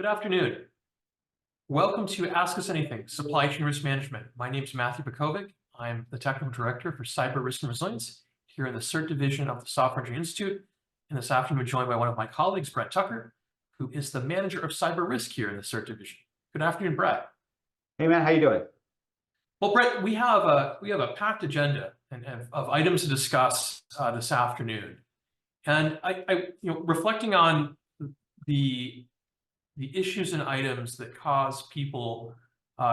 Good afternoon. Welcome to Ask Us Anything, Supply Chain Risk Management. My name is Matthew Bakovic. I'm the Technical Director for Cyber Risk and Resilience here in the CERT Division of the Software Engineering Institute. And this afternoon, I'm joined by one of my colleagues, Brett Tucker, who is the Manager of Cyber Risk here in the CERT Division. Good afternoon, Brett. Hey, man, how you doing? Well, Brett, we have a packed agenda of items to discuss this afternoon. And reflecting on the issues and items that cause people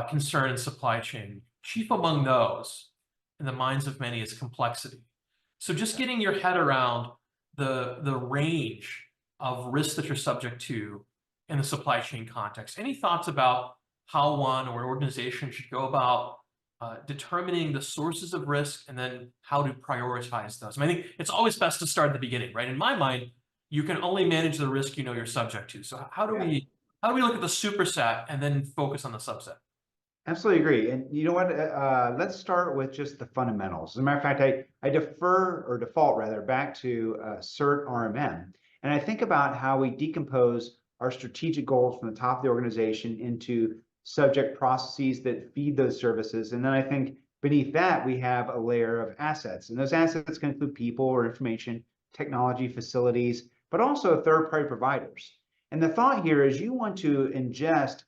concern in supply chain, chief among those in the minds of many is complexity. So just getting your head around the range of risks that you're subject to in the supply chain context. Any thoughts about how one or an organization should go about determining the sources of risk and then how to prioritize those? I think it's always best to start at the beginning, right? In my mind, you can only manage the risk you know you're subject to. So how do we look at the superset and then focus on the subset? Absolutely agree. And you know what? Let's start with just the fundamentals. As a matter of fact, I default rather back to CERT RMM. And I think about how we decompose our strategic goals from the top of the organization into subject processes that feed those services. And then I think beneath that, we have a layer of assets. And those assets can include people or information, technology, facilities, but also third-party providers. And the thought here is you want to ingest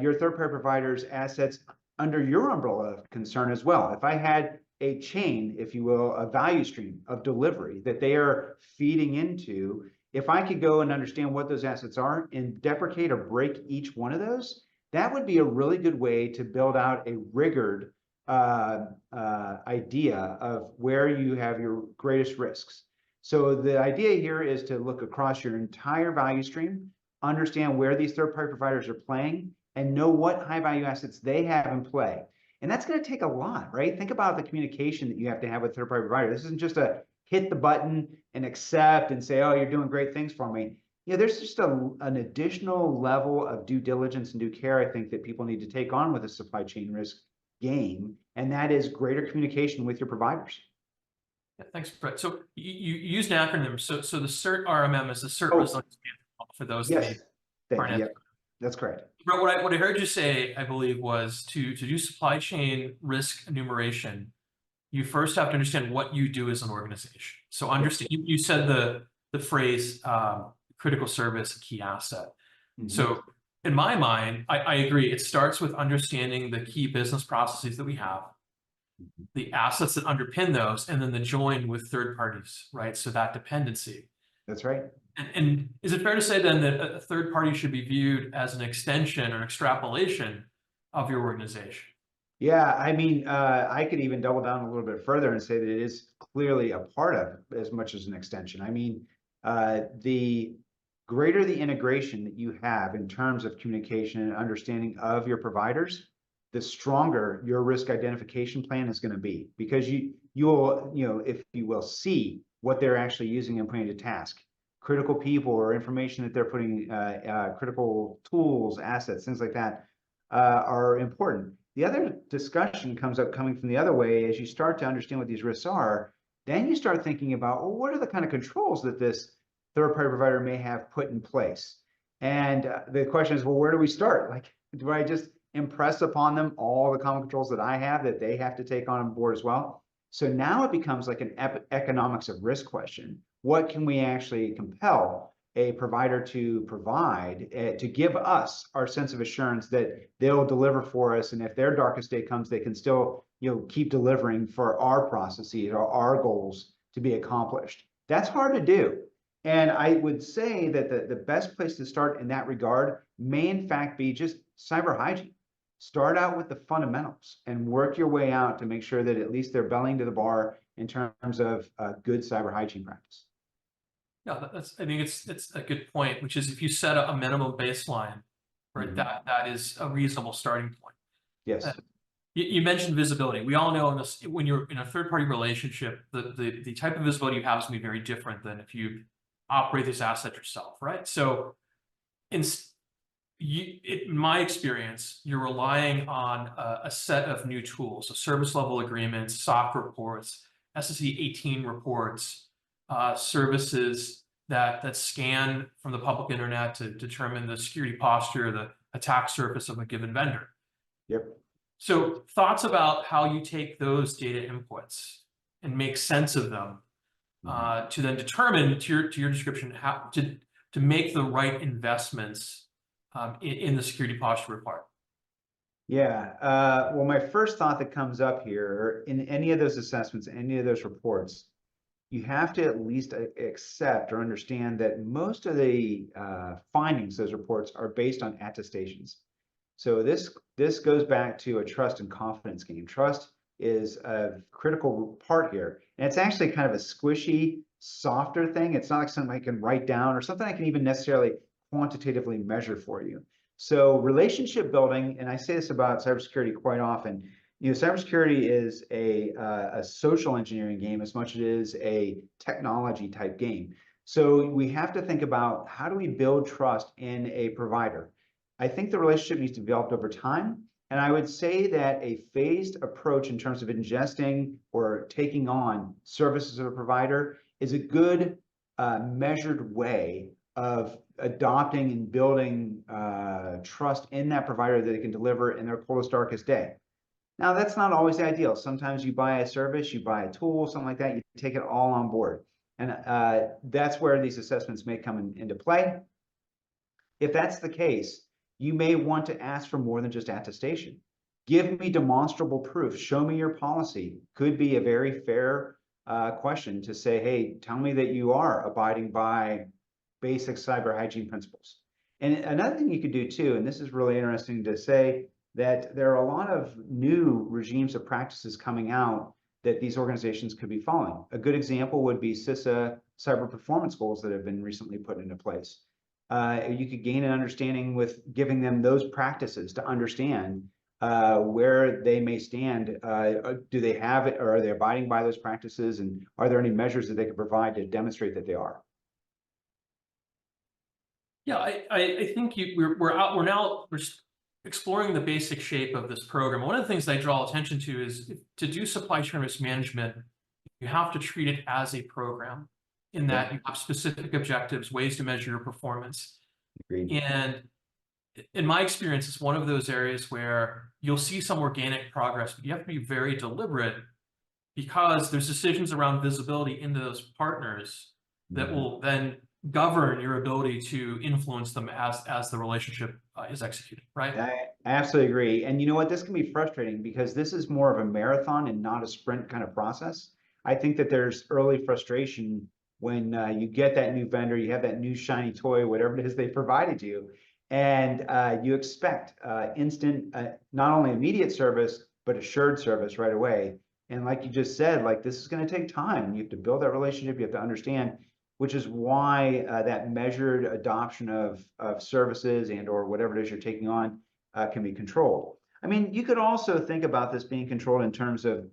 your third-party provider's assets under your umbrella of concern as well. If I had a chain, if you will, a value stream of delivery that they are feeding into, if I could go and understand what those assets are and deprecate or break each one of those, that would be a really good way to build out a rigored idea of where you have your greatest risks. So the idea here is to look across your entire value stream, understand where these third-party providers are playing, and know what high-value assets they have in play. And that's going to take a lot, right? Think about the communication that you have to have with third-party providers. This isn't just a hit the button and accept and say, oh, you're doing great things for me. There's just an additional level of due diligence and due care, I think, that people need to take on with a supply chain risk game, and that is greater communication with your providers. Yeah, thanks, Brett. So you used an acronym. So the CERT RMM is the CERT Resilience Management for those yes. that aren't. Yep. That's correct. Brett, what I heard you say, I believe, was to do supply chain risk enumeration, you first have to understand what you do as an organization. So understand, you said the phrase critical service, key asset. Mm-hmm. So in my mind, I agree. It starts with understanding the key business processes that we have, the assets that underpin those, and then the join with third parties, right? So that dependency. That's right. And is it fair to say then that a third party should be viewed as an extension or extrapolation of your organization? Yeah, I mean, I could even double down a little bit further and say that it is clearly a part of as much as an extension. I mean, the greater the integration that you have in terms of communication and understanding of your providers, the stronger your risk identification plan is going to be, because you'll, if you will, see what they're actually using and putting to task. Critical people or information that they're putting, critical tools, assets, things like that are important. The other discussion coming from the other way as you start to understand what these risks are, then you start thinking about, well, what are the kind of controls that this third-party provider may have put in place? And the question is, well, where do we start? Like, do I just impress upon them all the common controls that I have that they have to take on board as well? So now it becomes like an economics of risk question. What can we actually compel a provider to provide to give us our sense of assurance that they'll deliver for us, and if their darkest day comes, they can still keep delivering for our processes or our goals to be accomplished? That's hard to do. And I would say that the best place to start in that regard may in fact be just cyber hygiene. Start out with the fundamentals and work your way out to make sure that at least they're bellying to the bar in terms of good cyber hygiene practice. Yeah, I think it's a good point, which is if you set a minimum baseline, right, mm-hmm. that is a reasonable starting point. Yes. You mentioned visibility. We all know in this, when you're in a third-party relationship, the type of visibility you have is going to be very different than if you operate this asset yourself, right? So in my experience, you're relying on a set of new tools, so service level agreements, SOC reports, SSE 18 reports, services that scan from the public internet to determine the security posture, the attack surface of a given vendor. Yep. So thoughts about how you take those data inputs and make sense of them to then determine, to your description, how to make the right investments in the security posture report. Yeah, well, my first thought that comes up here in any of those assessments, any of those reports, you have to at least accept or understand that most of the findings, those reports, are based on attestations. So this goes back to a trust and confidence game. Trust is a critical part here, and it's actually kind of a squishy, softer thing. It's not like something I can write down or something I can even necessarily quantitatively measure for you. So relationship building, and I say this about cybersecurity quite often, cybersecurity is a social engineering game as much as it is a technology type game. So we have to think about, how do we build trust in a provider? I think the relationship needs to be developed over time. And I would say that a phased approach in terms of ingesting or taking on services of a provider is a good measured way of adopting and building trust in that provider that they can deliver in their coldest, darkest day. Now, that's not always ideal. Sometimes you buy a service, you buy a tool, something like that, you take it all on board. And that's where these assessments may come into play. If that's the case, you may want to ask for more than just attestation. Give me demonstrable proof. Show me your policy. Could be a very fair question to say, hey, tell me that you are abiding by basic cyber hygiene principles. And another thing you could do too, and this is really interesting to say, that there are a lot of new regimes of practices coming out that these organizations could be following. A good example would be CISA cyber performance goals that have been recently put into place. You could gain an understanding with giving them those practices to understand where they may stand. Do they have it, or are they abiding by those practices? And are there any measures that they could provide to demonstrate that they are? Yeah, I think we're now exploring the basic shape of this program. One of the things I draw attention to is, to do supply chain risk management, you have to treat it as a program, in that you have specific objectives, ways to measure your performance. Agreed. And in my experience, it's one of those areas where you'll see some organic progress, but you have to be very deliberate, because there's decisions around visibility into those partners that will then govern your ability to influence them as the relationship is executed, right? I absolutely agree. And you know what? This can be frustrating because this is more of a marathon and not a sprint kind of process. I think that there's early frustration when you get that new vendor, you have that new shiny toy, whatever it is they provided you, and you expect instant, not only immediate service, but assured service right away. And like you just said, like, this is going to take time. You have to build that relationship. You have to understand, which is why that measured adoption of services and or whatever it is you're taking on can be controlled. I mean, you could also think about this being controlled in terms of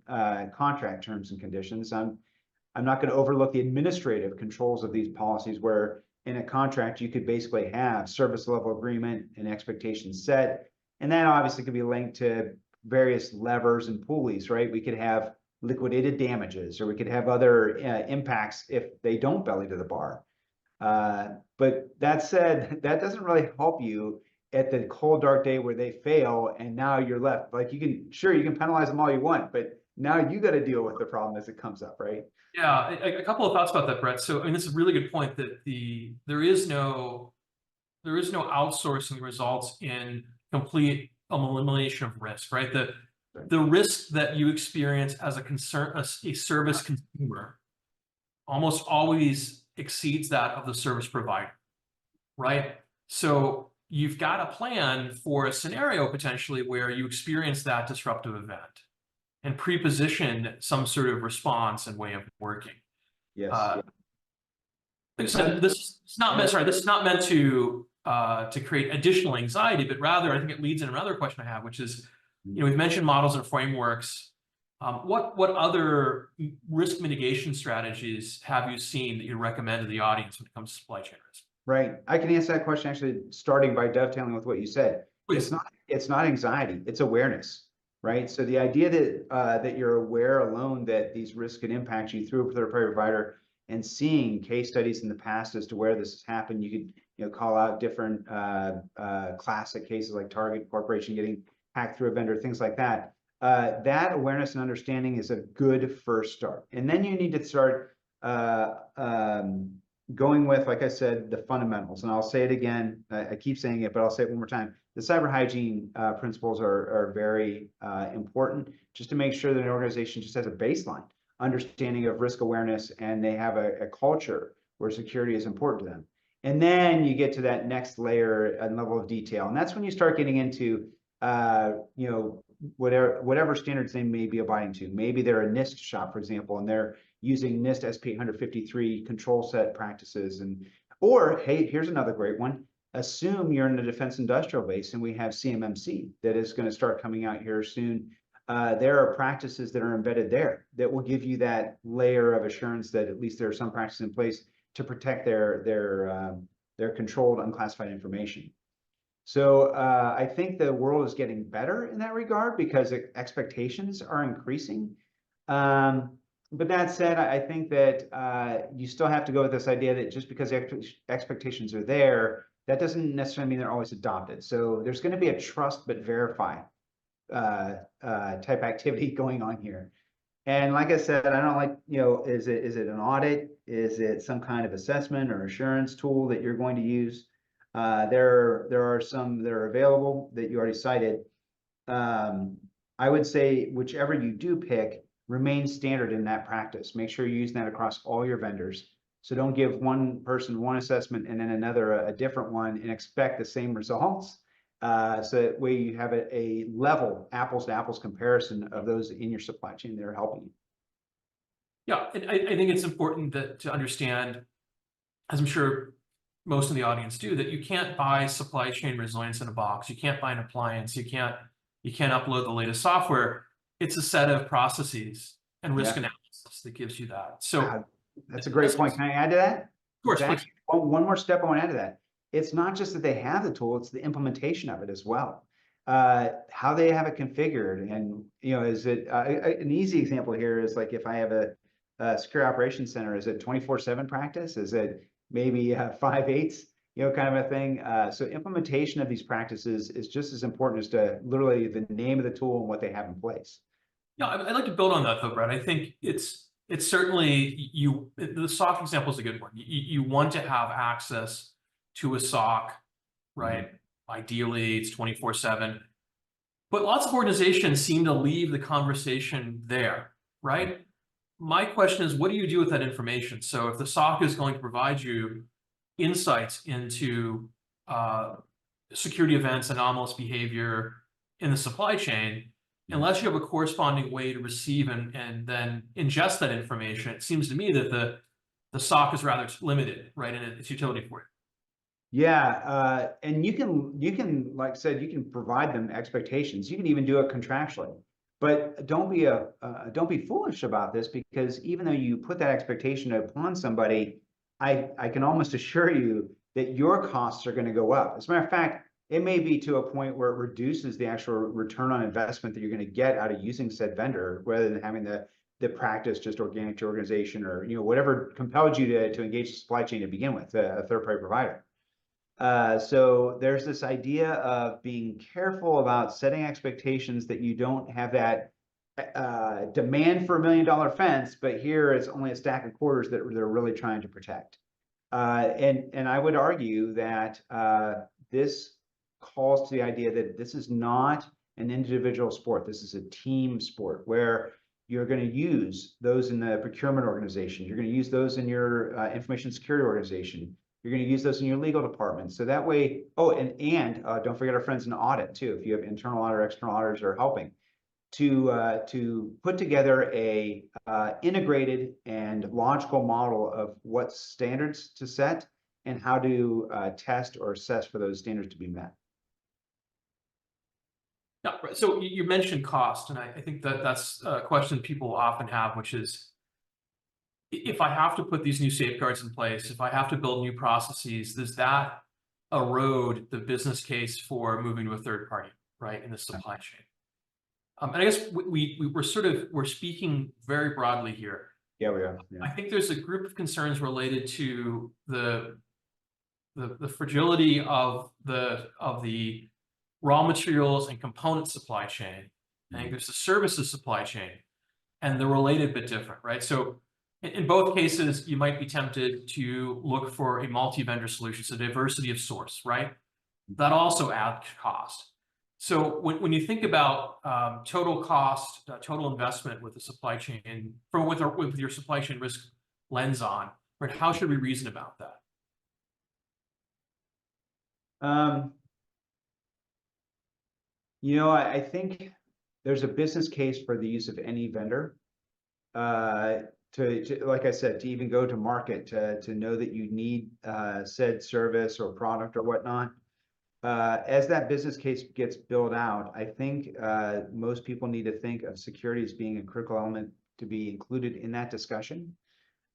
contract terms and conditions. I'm not going to overlook the administrative controls of these policies, where in a contract you could basically have service level agreement and expectations set, and that obviously could be linked to various levers and pulleys, right? We could have liquidated damages, or we could have other impacts if they don't belly to the bar. But that said, that doesn't really help you at the cold, dark day where they fail, and now you're left. Like, you can penalize them all you want, but now you got to deal with the problem as it comes up, right? Yeah, a couple of thoughts about that, Brett. So, I mean, this is a really good point, that there is no outsourcing results in complete elimination of risk, right? The risk that you experience as a service consumer almost always exceeds that of the service provider, right? So you've got a plan for a scenario potentially where you experience that disruptive event, and pre-position some sort of response and way of working. Yes. Like I said, this is not meant to create additional anxiety, but rather I think it leads in another question I have, which is, we've mentioned models and frameworks. What other risk mitigation strategies have you seen that you recommend to the audience when it comes to supply chain risk? Right. I can answer that question actually, starting by dovetailing with what you said. Please. It's not anxiety, it's awareness, right? So the idea that that you're aware alone that these risks can impact you through a third-party provider, and seeing case studies in the past as to where this has happened. You could, call out different classic cases like Target Corporation getting hacked through a vendor, things like that. That awareness and understanding is a good first start. And then you need to start going with, like I said, the fundamentals. And I'll say it again, I keep saying it, but I'll say it one more time. The cyber hygiene principles are very important, just to make sure that an organization just has a baseline understanding of risk awareness, and they have a culture where security is important to them. And then you get to that next layer and level of detail. And that's when you start getting into, whatever standards they may be abiding to. Maybe they're a NIST shop, for example, and they're using NIST SP 853 control set practices. Or, hey, here's another great one. Assume you're in the defense industrial base and we have CMMC that is going to start coming out here soon. There are practices that are embedded there that will give you that layer of assurance that at least there are some practices in place to protect their controlled unclassified information. So I think the world is getting better in that regard because expectations are increasing. But that said, I think that you still have to go with this idea that just because expectations are there, that doesn't necessarily mean they're always adopted. So there's going to be a trust but verify type activity going on here. And like I said, I don't like, is it an audit? Is it some kind of assessment or assurance tool that you're going to use? There are some that are available that you already cited. I would say whichever you do pick, remain standard in that practice. Make sure you're using that across all your vendors. So don't give one person one assessment and then another a different one and expect the same results. So that way you have a level apples to apples comparison of those in your supply chain that are helping you. Yeah, and I think it's important to understand, as I'm sure most of the audience do, that you can't buy supply chain resilience in a box. You can't buy an appliance. You can't upload the latest software. It's a set of processes and risk analysis that gives you that. So that's a great point. Can I add to that? Of course, please. One more step I want to add to that. It's not just that they have the tool, it's the implementation of it as well. How they have it configured. And, is it an easy example here is like if I have a secure operations center, is it 24/7 practice? Is it maybe 5/8, kind of a thing? So implementation of these practices is just as important as to literally the name of the tool and what they have in place. Yeah, I'd like to build on that though, Brett. I think it's certainly the SOC example is a good one. You want to have access to a SOC, right? Ideally, it's 24/7. But lots of organizations seem to leave the conversation there, right? My question is, what do you do with that information? So if the SOC is going to provide you insights into security events, anomalous behavior in the supply chain, unless you have a corresponding way to receive and then ingest that information, it seems to me that the SOC is rather limited, right, in its utility for you. Yeah, and you can, like I said, you can provide them expectations. You can even do it contractually, but don't be foolish about this, because even though you put that expectation upon somebody, I can almost assure you that your costs are going to go up. As a matter of fact, it may be to a point where it reduces the actual return on investment that you're going to get out of using said vendor, rather than having the practice just organic to organization, or whatever compelled you to engage the supply chain to begin with, a third-party provider. So there's this idea of being careful about setting expectations that you don't have that demand for $1 million fence, but here it's only a stack of quarters that they're really trying to protect. And I would argue that this calls to the idea that this is not an individual sport. This is a team sport where you're going to use those in the procurement organization. You're going to use those in your information security organization. You're going to use those in your legal department. So that way, and don't forget our friends in audit too. If you have internal audit or external auditors are helping to put together a integrated and logical model of what standards to set and how to test or assess for those standards to be met. Yeah, right. So you mentioned cost, and I think that's a question people often have, which is, if I have to put these new safeguards in place, if I have to build new processes, does that erode the business case for moving to a third party, right, in the supply chain? And I guess we're speaking very broadly here. Yeah, we are. I Yeah. think there's a group of concerns related to the fragility of the raw materials and component supply chain. I think there's the services supply chain, and they're related but different, right? So in both cases, you might be tempted to look for a multi-vendor solution, so diversity of source, right? That also adds cost. So when you think about total cost, total investment with the supply chain, with your supply chain risk lens on, right? How should we reason about that? I think there's a business case for the use of any vendor. To like I said, to even go to market, to know that you need said service or product or whatnot. As that business case gets built out, I think most people need to think of security as being a critical element to be included in that discussion.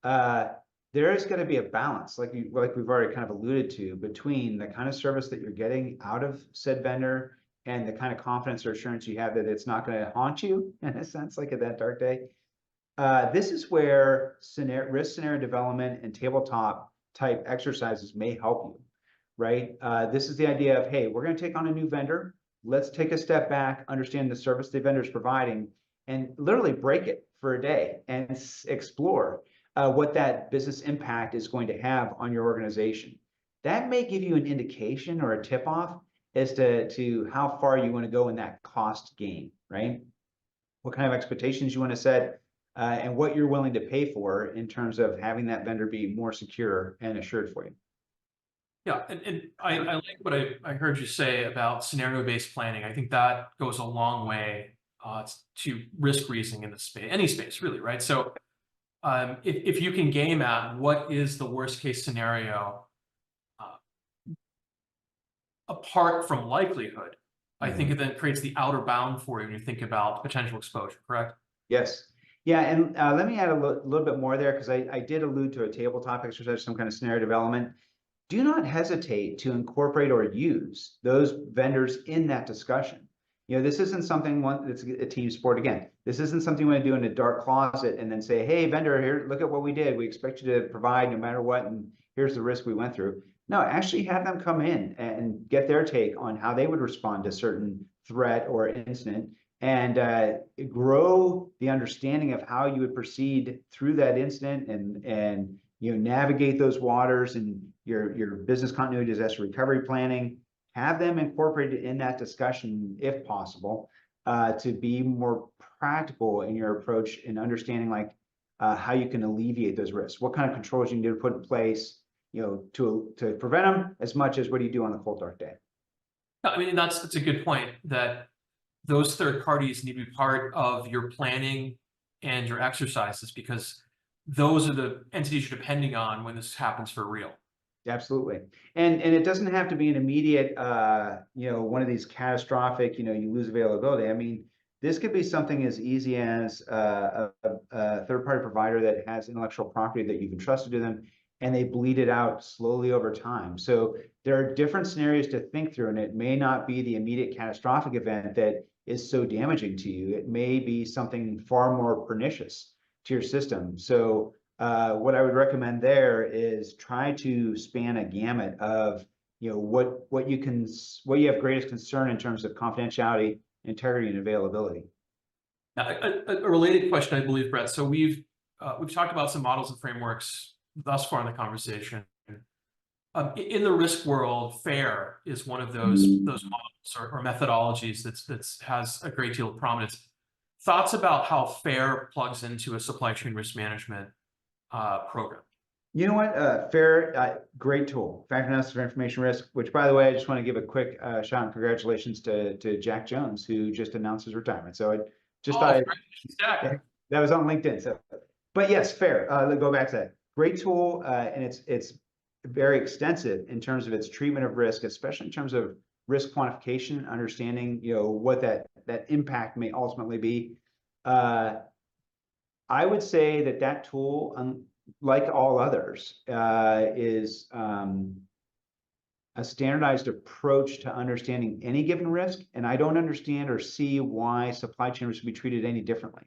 There is going to be a balance, like we've already kind of alluded to, between the kind of service that you're getting out of said vendor and the kind of confidence or assurance you have that it's not going to haunt you in a sense, like at that dark day. This is where risk scenario development and tabletop type exercises may help you, right? This is the idea of, hey, we're going to take on a new vendor. Let's take a step back, understand the service the vendor is providing, and literally break it for a day and explore what that business impact is going to have on your organization. That may give you an indication or a tip off as to how far you want to go in that cost game, right? What kind of expectations you want to set, and what you're willing to pay for in terms of having that vendor be more secure and assured for you. Yeah, and I like what I heard you say about scenario-based planning. I think that goes a long way to risk reasoning in the space, any space really, right? So if you can game at what is the worst case scenario apart from likelihood, I think it then creates the outer bound for you when you think about potential exposure, correct? Yes. Yeah, and let me add a little bit more there, because I did allude to a tabletop exercise, some kind of scenario development. Do not hesitate to incorporate or use those vendors in that discussion. This isn't something that's a team sport. Again, this isn't something you want to do in a dark closet and then say, hey, vendor, here, look at what we did. We expect you to provide no matter what, and here's the risk we went through. No, actually have them come in and get their take on how they would respond to certain threat or incident, and grow the understanding of how you would proceed through that incident, and navigate those waters and your business continuity disaster recovery planning. Have them incorporated in that discussion if possible, to be more practical in your approach in understanding how you can alleviate those risks, what kind of controls you need to put in place, to prevent them, as much as what do you do on the cold dark day. I mean, that's a good point, that those third parties need to be part of your planning and your exercises, because those are the entities you're depending on when this happens for real. Absolutely. And it doesn't have to be an immediate, one of these catastrophic, you lose availability. I mean, this could be something as easy as a third-party provider that has intellectual property that you've entrusted to them, and they bleed it out slowly over time. So there are different scenarios to think through, and it may not be the immediate catastrophic event that is so damaging to you. It may be something far more pernicious to your system. So what I would recommend there is try to span a gamut of what you have greatest concern in terms of confidentiality, integrity, and availability. A related question, I believe, Brett. So we've talked about some models and frameworks thus far in the conversation. In the risk world, FAIR is one of those models or methodologies that has a great deal of prominence. Thoughts about how FAIR plugs into a supply chain risk management program? You know what? FAIR, great tool. Factor analysis for information risk, which, by the way, I just want to give a quick shout and congratulations to Jack Jones, who just announced his retirement. So I just thought that was on LinkedIn. So, but yes, FAIR. Let's go back to that. Great tool, and it's very extensive in terms of its treatment of risk, especially in terms of risk quantification, understanding what that impact may ultimately be. I would say that tool, like all others, is a standardized approach to understanding any given risk, and I don't understand or see why supply chain risk would be treated any differently.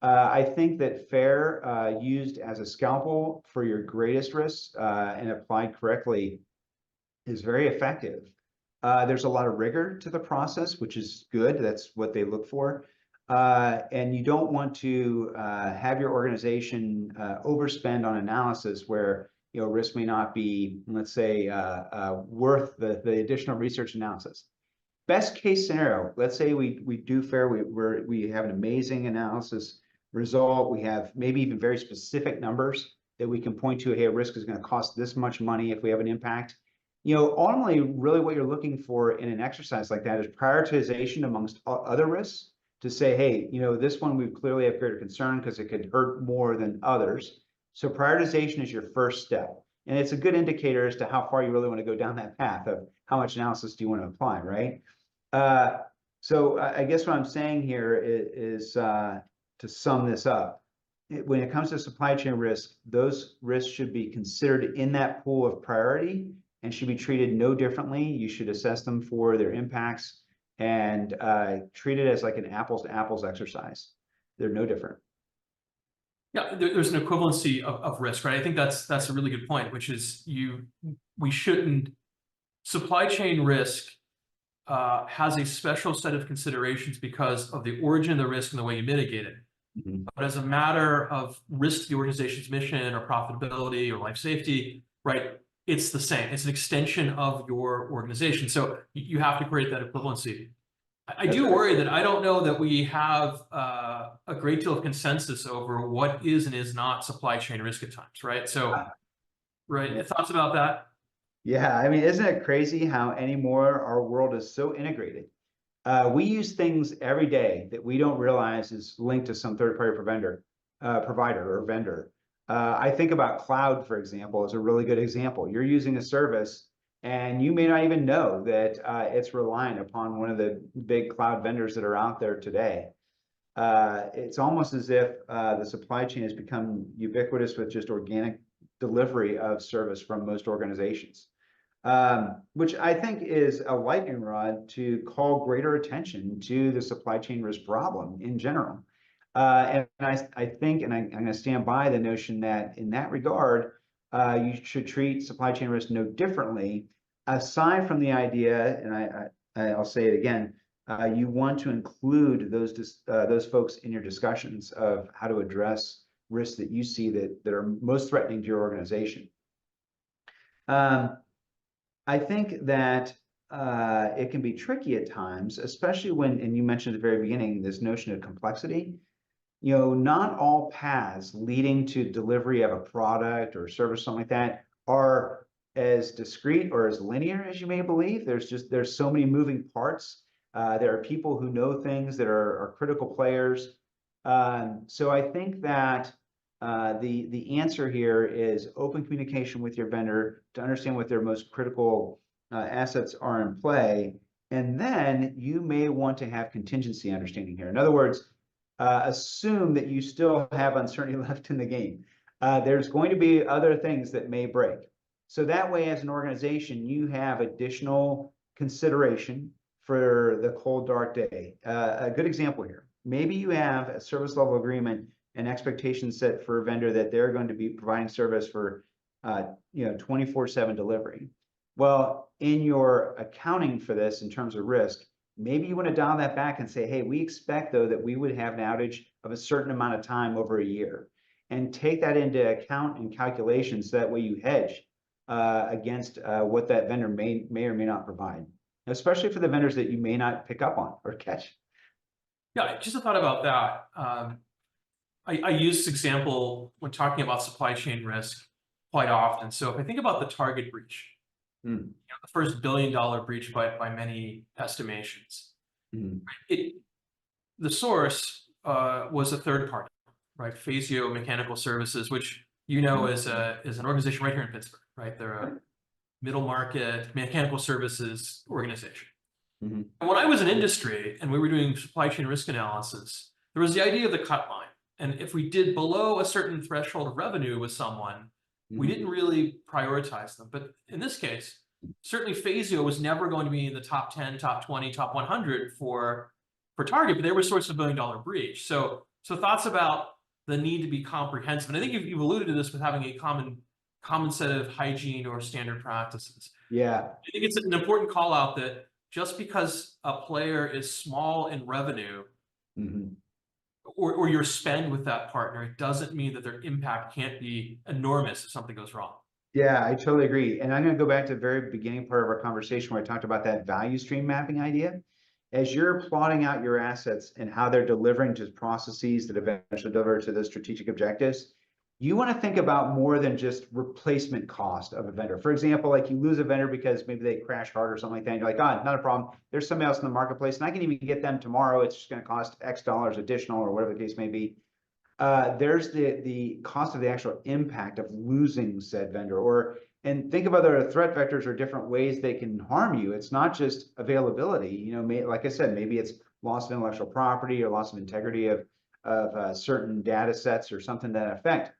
I think that FAIR used as a scalpel for your greatest risks and applied correctly is very effective. There's a lot of rigor to the process, which is good. That's what they look for. And you don't want to have your organization overspend on analysis where risk may not be, let's say, worth the additional research analysis. Best case scenario, let's say we do FAIR, we have an amazing analysis result. We have maybe even very specific numbers that we can point to. Hey, a risk is going to cost this much money if we have an impact. Ultimately, really what you're looking for in an exercise like that is prioritization amongst other risks to say, hey, this one we clearly have greater concern because it could hurt more than others. So prioritization is your first step. And it's a good indicator as to how far you really want to go down that path of how much analysis do you want to apply, right? So I guess what I'm saying here is to sum this up, when it comes to supply chain risk, those risks should be considered in that pool of priority and should be treated no differently. You should assess them for their impacts and treat it as like an apples to apples exercise. They're no different. Yeah, there's an equivalency of risk, right? I think that's a really good point, which is we shouldn't, supply chain risk has a special set of considerations because of the origin of the risk and the way you mitigate it. Mm-hmm. But as a matter of risk to the organization's mission or profitability or life safety, right, it's the same. It's an extension of your organization. So you have to create that equivalency. I do worry that I don't know that we have a great deal of consensus over what is and is not supply chain risk at times, right? So, right, Yeah. thoughts about that? Yeah, I mean, isn't it crazy how anymore our world is so integrated? We use things every day that we don't realize is linked to some third-party provider or vendor. I think about cloud, for example, is a really good example. You're using a service and you may not even know that it's reliant upon one of the big cloud vendors that are out there today. It's almost as if the supply chain has become ubiquitous with just organic delivery of service from most organizations. Which I think is a lightning rod to call greater attention to the supply chain risk problem in general. And I think, and I'm going to stand by the notion that in that regard, you should treat supply chain risk no differently, aside from the idea, and I'll say it again, you want to include those folks in your discussions of how to address risks that you see that are most threatening to your organization. I think that it can be tricky at times, especially when, and you mentioned at the very beginning, this notion of complexity. Not all paths leading to delivery of a product or service, something like that, are as discrete or as linear as you may believe. There's so many moving parts. There are people who know things that are critical players. So I think that the answer here is open communication with your vendor to understand what their most critical assets are in play. And then you may want to have contingency understanding here. In other words, assume that you still have uncertainty left in the game. There's going to be other things that may break. So that way, as an organization, you have additional consideration for the cold, dark day. A good example here. Maybe you have a service level agreement and expectations set for a vendor that they're going to be providing service for 24/7 delivery. Well, in your accounting for this in terms of risk, maybe you want to dial that back and say, hey, we expect though that we would have an outage of a certain amount of time over a year, and take that into account in calculations so that way you hedge against what that vendor may or may not provide, especially for the vendors that you may not pick up on or catch. Yeah, just a thought about that. I use this example when talking about supply chain risk quite often. So if I think about the Target breach, the first $1 billion breach by many estimations, the source was a third party, right? Phasio Mechanical Services, which is an organization right here in Pittsburgh, right? They're a middle market mechanical services organization. And when I was in industry and we were doing supply chain risk analysis, there was the idea of the cut line. And if we did below a certain threshold of revenue with someone, we didn't really prioritize them. But in this case, certainly Phasio was never going to be in the top 10, top 20, top 100 for Target, but they were a source of $1 billion breach. So So thoughts about the need to be comprehensive. And I think you've alluded to this with having a common set of hygiene or standard practices. Yeah. I think it's an important call out that just because a player is small in revenue Mhm. or your spend with that partner, it doesn't mean that their impact can't be enormous if something goes wrong. Yeah, I totally agree. And I'm going to go back to the very beginning part of our conversation where I talked about that value stream mapping idea. As you're plotting out your assets and how they're delivering to processes that eventually deliver to those strategic objectives, you want to think about more than just replacement cost of a vendor. For example, like you lose a vendor because maybe they crash hard or something like that. And you're like, oh, not a problem. There's somebody else in the marketplace and I can even get them tomorrow. It's just going to cost X dollars additional or whatever the case may be. There's the cost of the actual impact of losing said vendor, and think of other threat vectors or different ways they can harm you. It's not just availability, you know, like I said, maybe it's loss of intellectual property or loss of integrity of certain data sets or something to that effect.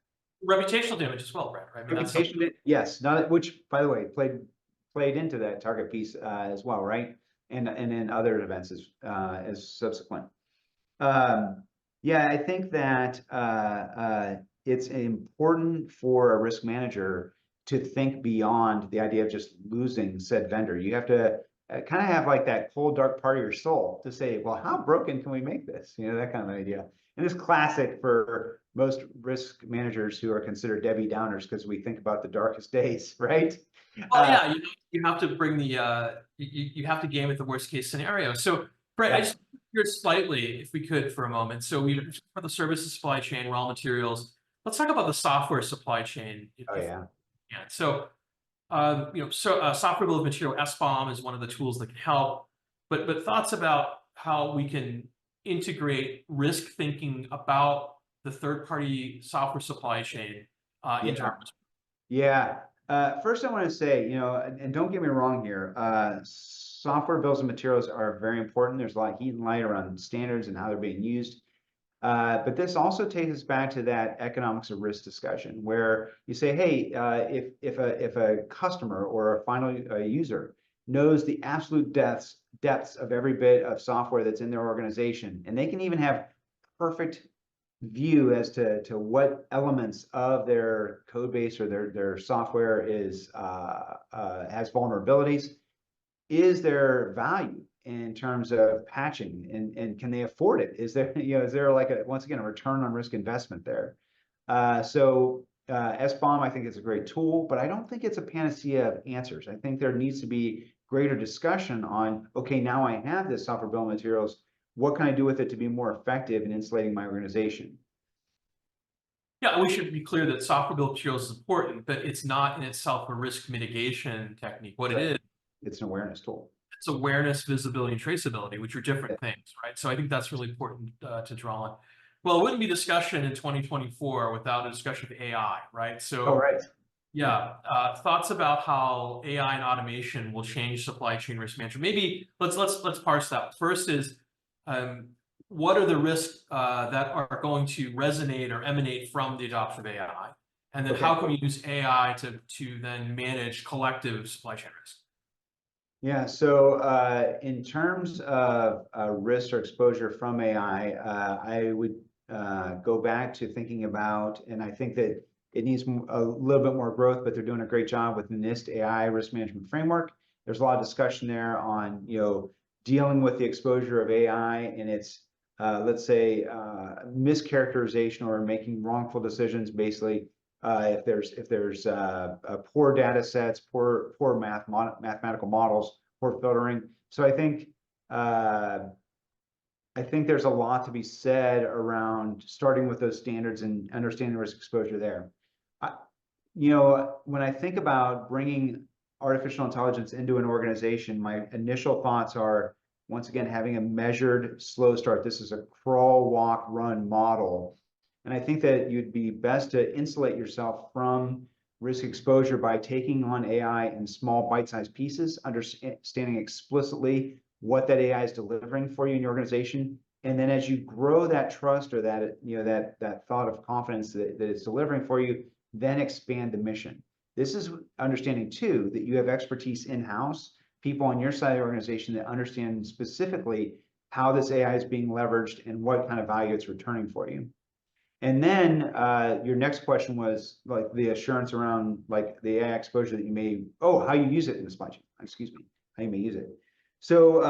Reputational damage as well, Brad, right? I mean, that's Reputation, yes, not which, by the way, played into that target piece as well, right? And in other events as subsequent. Yeah, I think that it's important for a risk manager to think beyond the idea of just losing said vendor. You have to kind of have like that cold, dark part of your soul to say, well, how broken can we make this? You know, that kind of idea. And it's classic for most risk managers who are considered Debbie Downers because we think about the darkest days, right? well, yeah, you have to bring the you have to game at the worst case scenario. So, Brett, I Yeah. just here slightly, if we could, for a moment. So we talked about the services supply chain, raw materials. Let's talk about the software supply chain. Oh yeah. Yeah. So, software bill of material SBOM is one of the tools that can help. But thoughts about how we can integrate risk thinking about the third party software supply chain into Yeah. our. Yeah. First, I want to say, you know, and don't get me wrong here, software bills and materials are very important. There's a lot of heat and light around standards and how they're being used. But this also takes us back to that economics of risk discussion where you say, hey, if a customer or a final user knows the absolute depths of every bit of software that's in their organization, and they can even have perfect view as to what elements of their code base or their software is has vulnerabilities, is there value in terms of patching and can they afford it? Is there, you know, is there like once again, a return on risk investment there? SBOM, I think it's a great tool, but I don't think it's a panacea of answers. I think there needs to be greater discussion on, okay, now I have this software bill of materials. What can I do with it to be more effective in insulating my organization? Yeah, we should be clear that software bill of materials is important, but it's not in itself a risk mitigation technique. What Right. it is, It's an awareness tool. it's awareness, visibility, and traceability, which are different things, right? So I think that's really important to draw on. Well, it wouldn't be discussion in 2024 without a discussion of AI, right? Oh, So right. yeah, thoughts about how AI and automation will change supply chain risk management. Maybe let's parse that. First is what are the risks that are going to resonate or emanate from the adoption of AI, and then Okay. how can we use AI to then manage collective supply chain risk? Yeah, so in terms of risk or exposure from AI, I would go back to thinking about, and I think that it needs a little bit more growth, but they're doing a great job with the NIST AI risk management framework. There's a lot of discussion there on, you know, dealing with the exposure of AI and its, let's say, mischaracterization or making wrongful decisions, basically if there's poor data sets, poor mathematical models, poor filtering. So I think there's a lot to be said around starting with those standards and understanding the risk exposure there. You know, when I think about bringing artificial intelligence into an organization, my initial thoughts are, once again, having a measured, slow start. This is a crawl, walk, run model. And I think that you'd be best to insulate yourself from risk exposure by taking on AI in small bite-sized pieces, understanding explicitly what that AI is delivering for you in your organization. And then as you grow that trust or that, you know, that thought of confidence that it's delivering for you, then expand the mission. This is understanding too, that you have expertise in-house, people on your side of the organization that understand specifically how this AI is being leveraged, and what kind of value it's returning for you. And then your next question was like the assurance around like the AI exposure that you may, how you use it in the supply chain, excuse me, how you may use it. So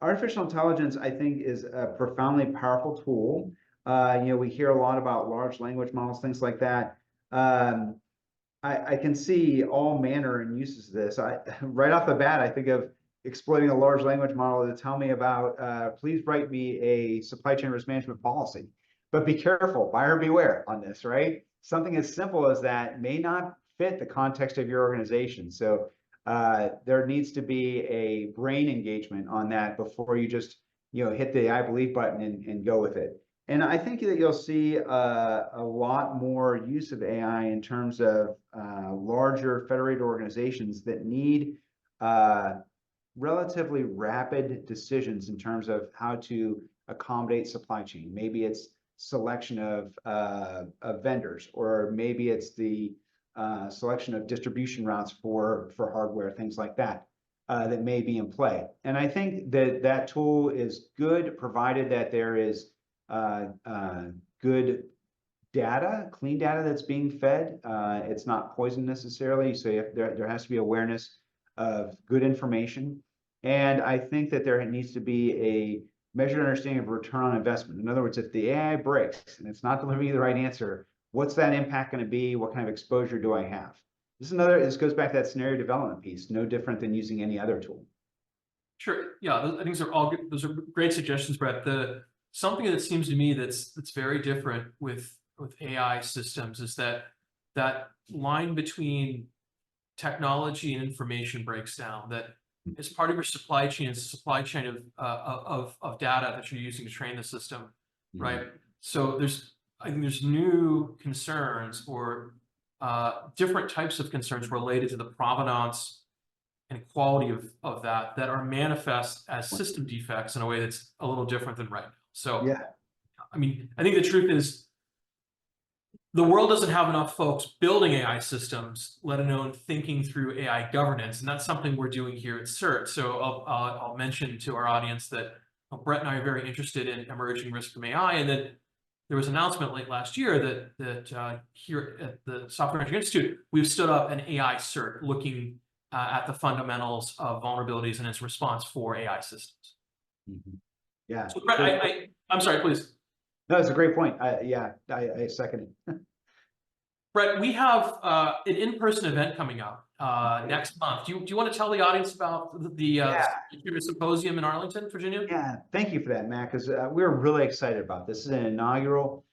artificial intelligence, I think, is a profoundly powerful tool. We hear a lot about large language models, things like that. I can see all manner and uses of this. Right off the bat, I think of exploiting a large language model to tell me about, please write me a supply chain risk management policy. But be careful, buyer beware on this, right? Something as simple as that may not fit the context of your organization. So there needs to be a brain engagement on that before you just hit the I believe button and go with it. And I think that you'll see a lot more use of AI in terms of larger federated organizations that need relatively rapid decisions in terms of how to accommodate supply chain. Maybe it's selection of vendors, or maybe it's the selection of distribution routes for hardware, things like that, that may be in play. And I think that that tool is good, provided that there is good data, clean data that's being fed. It's not poison necessarily, so there has to be awareness of good information. And I think that there needs to be a measured understanding of return on investment. In other words, if the AI breaks and it's not delivering you the right answer, what's that impact going to be? What kind of exposure do I have? This goes back to that scenario development piece, no different than using any other tool. Sure. Yeah, I think those are all good. Those are great suggestions, Brett. Something that seems to me that's very different with AI systems is that line between technology and information breaks down. That as part of your supply chain, it's a supply chain of data that you're using to train the system, right? So I think there's new concerns or different types of concerns related to the provenance and quality of that are manifest as system defects in a way that's a little different than right now. So, yeah, I mean, I think the truth is the world doesn't have enough folks building AI systems, let alone thinking through AI governance. And that's something we're doing here at CERT. So I'll mention to our audience that Brett and I are very interested in emerging risk from AI. And that there was an announcement late last year that here at the Software Engineering Institute, we've stood up an AI CERT looking at the fundamentals of vulnerabilities and its response for AI systems. Yeah. So Brett, I'm sorry, please. No, it's a great point. I second it. Brett, we have an in-person event coming up next month. Do you want to tell the audience about the symposium in Arlington, Virginia? Yeah, thank you for that, Matt, because we're really excited about this. This is an inaugural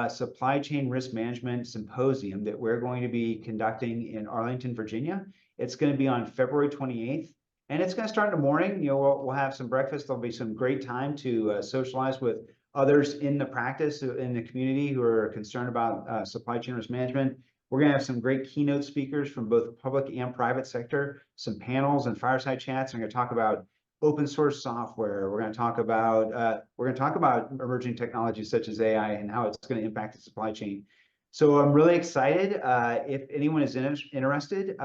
supply chain risk management symposium that we're going to be conducting in Arlington, Virginia. It's going to be on February 28th, and it's going to start in the morning. We'll have some breakfast. There'll be some great time to socialize with others in the practice, in the community who are concerned about supply chain risk management. We're going to have some great keynote speakers from both public and private sector, some panels and fireside chats. We're going to talk about open source software. We're going to talk about emerging technologies such as AI and how it's going to impact the supply chain. So I'm really excited. If anyone is interested,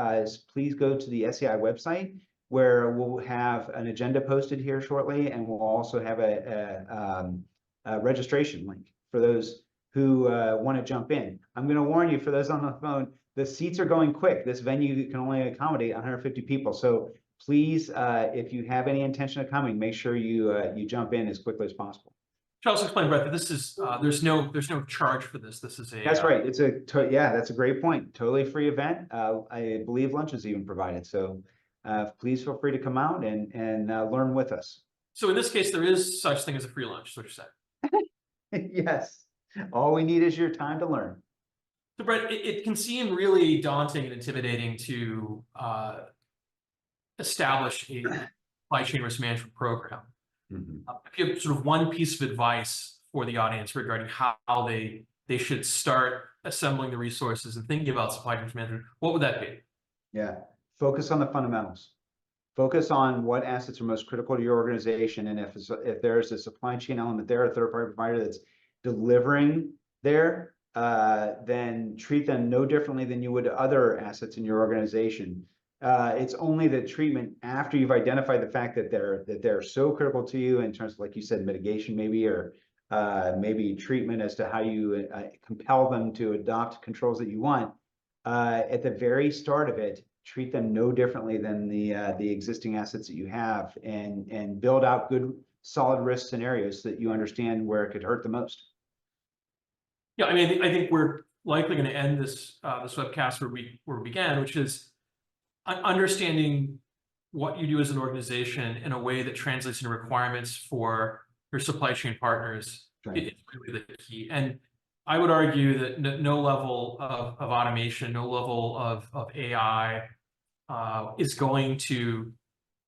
please go to the SEI website, where we'll have an agenda posted here shortly, and we'll also have a registration link for those who want to jump in. I'm going to warn you, for those on the phone, the seats are going quick. This venue can only accommodate 150 people. So please, if you have any intention of coming, make sure you jump in as quickly as possible. Charles, explain, Brett, that this is there's no charge for this. This is a that's right. It's that's a great point. Totally free event. I believe lunch is even provided. So please feel free to come out and learn with us. So in this case, there is such thing as a free lunch, is what you're saying. Yes. All we need is your time to learn. So Brett, it can seem really daunting and intimidating to establish a supply chain risk management program. If you have sort of one piece of advice for the audience regarding how they should start assembling the resources and thinking about supply chain risk management, what would that be? Yeah, focus on the fundamentals. Focus on what assets are most critical to your organization, and if there's a supply chain element there, a third-party provider that's delivering there, then treat them no differently than you would other assets in your organization. It's only the treatment after you've identified the fact that they're so critical to you in terms of, like you said, mitigation maybe, or maybe treatment as to how you compel them to adopt controls that you want. At the very start of it, treat them no differently than the existing assets that you have, and build out good solid risk scenarios so that you understand where it could hurt the most. Yeah, I mean, I think we're likely going to end this webcast where we began, which is understanding what you do as an organization in a way that translates into requirements for your supply chain partners. Right. Is really the key. And I would argue that no level of automation, no level of AI is going to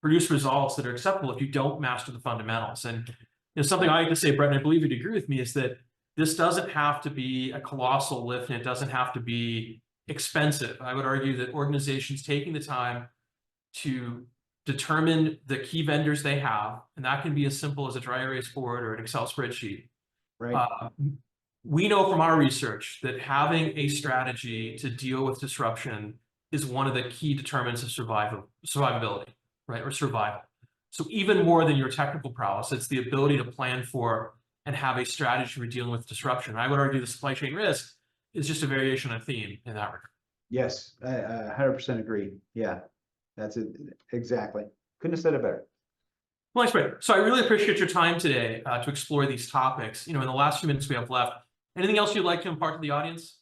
produce results that are acceptable if you don't master the fundamentals. And something I like to say, Brett, and I believe you'd agree with me, is that this doesn't have to be a colossal lift, and it doesn't have to be expensive. I would argue that organizations taking the time to determine the key vendors they have, and that can be as simple as a dry erase board or an Excel spreadsheet. Right. We know from our research that having a strategy to deal with disruption is one of the key determinants of survivability, right, or survival. So even more than your technical prowess, it's the ability to plan for and have a strategy for dealing with disruption. I would argue the supply chain risk is just a variation on theme in that regard. Yes, I 100% agree. Yeah, that's it. Exactly. Couldn't have said it better. Well, thanks, Brett. So I really appreciate your time today to explore these topics. In the last few minutes we have left, anything else you'd like to impart to the audience?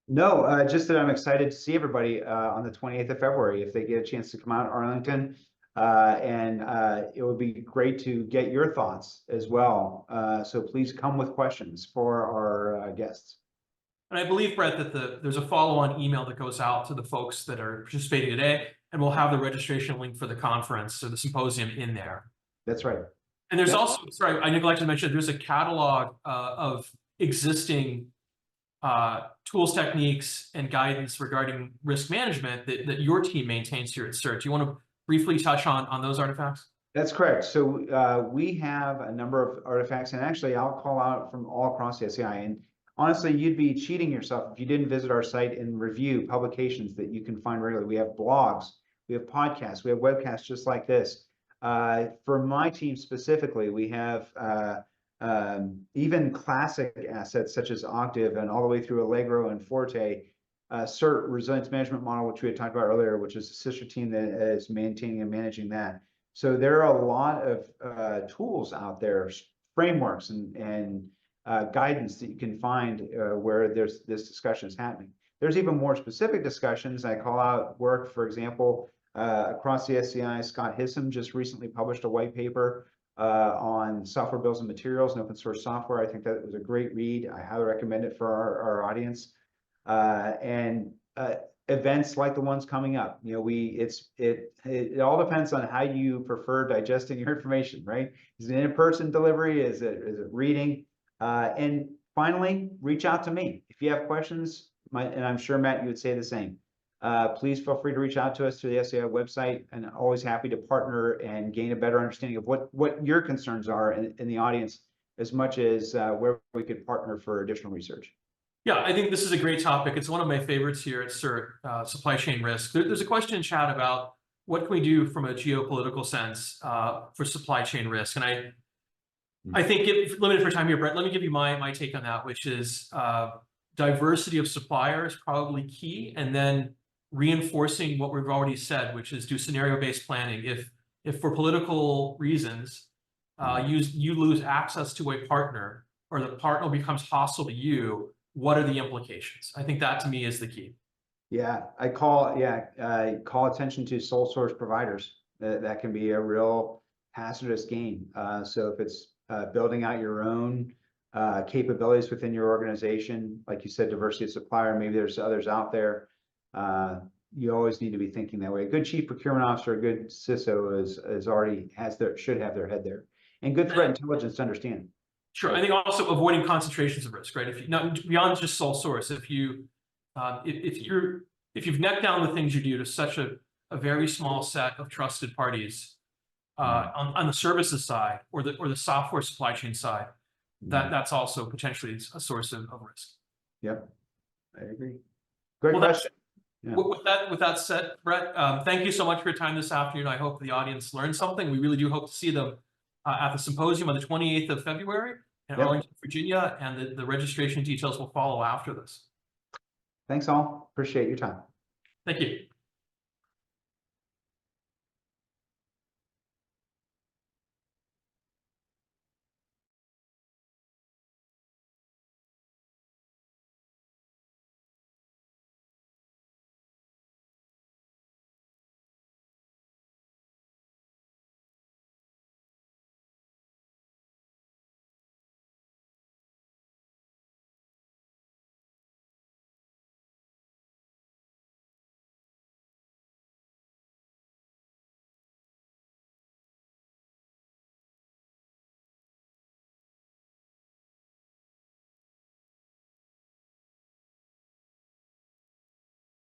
No, just that I'm excited to see everybody on the 28th of February if they get a chance to come out to Arlington. And it would be great to get your thoughts as well. So please come with questions for our guests. And I believe, Brett, that there's a follow-on email that goes out to the folks that are participating today, and we'll have the registration link for the conference or the symposium in there. That's right. And there's also, sorry, I neglected to mention, there's a catalog of existing tools, techniques, and guidance regarding risk management that your team maintains here at CERT. Do you want to briefly touch on those artifacts? That's correct. So we have a number of artifacts, and actually I'll call out from all across the SCI. And honestly, you'd be cheating yourself if you didn't visit our site and review publications that you can find regularly. We have blogs, we have podcasts, we have webcasts just like this. For my team specifically, we have even classic assets such as Octave and all the way through Allegro and Forte, CERT Resilience Management Model, which we had talked about earlier, which is a sister team that is maintaining and managing that. So there are a lot of tools out there, frameworks and guidance that you can find where this discussion is happening. There's even more specific discussions. I call out work, for example, across the SCI. Scott Hissam just recently published a white paper on software bills and materials and open source software. I think that was a great read. I highly recommend it for our audience. And events like the ones coming up, it all depends on how you prefer digesting your information, right? Is it in-person delivery? Is it reading? And finally, reach out to me if you have questions. And I'm sure, Matt, you would say the same. Please feel free to reach out to us through the SCI website, and always happy to partner and gain a better understanding of what your concerns are in the audience, as much as where we could partner for additional research. Yeah, I think this is a great topic. It's one of my favorites here at CERT, supply chain risk. There's a question in chat about what can we do from a geopolitical sense for supply chain risk. And I think, limited for time here, Brett, let me give you my take on that, which is diversity of suppliers probably key, and then reinforcing what we've already said, which is do scenario-based planning. If for political reasons you lose access to a partner, or the partner becomes hostile to you, what are the implications? I think that to me is the key. Yeah, I call attention to sole source providers. That can be a real hazardous game. So if it's building out your own capabilities within your organization, like you said, diversity of supplier, maybe there's others out there. You always need to be thinking that way. A good chief procurement officer, a good CISO should have their head there, and good threat intelligence to understand. Sure, I think also avoiding concentrations of risk, right? If you, not beyond just sole source, if you've necked down the things you do to such a very small set of trusted parties on the services side or the software supply chain side, that's also potentially a source of risk. Yep, I agree. Great question. Yeah. With that said, Brett, thank you so much for your time this afternoon. I hope the audience learned something. We really do hope to see them at the symposium on the 28th of February in Yep. Arlington, Virginia, and the registration details will follow after this. Thanks all. Appreciate your time. Thank you.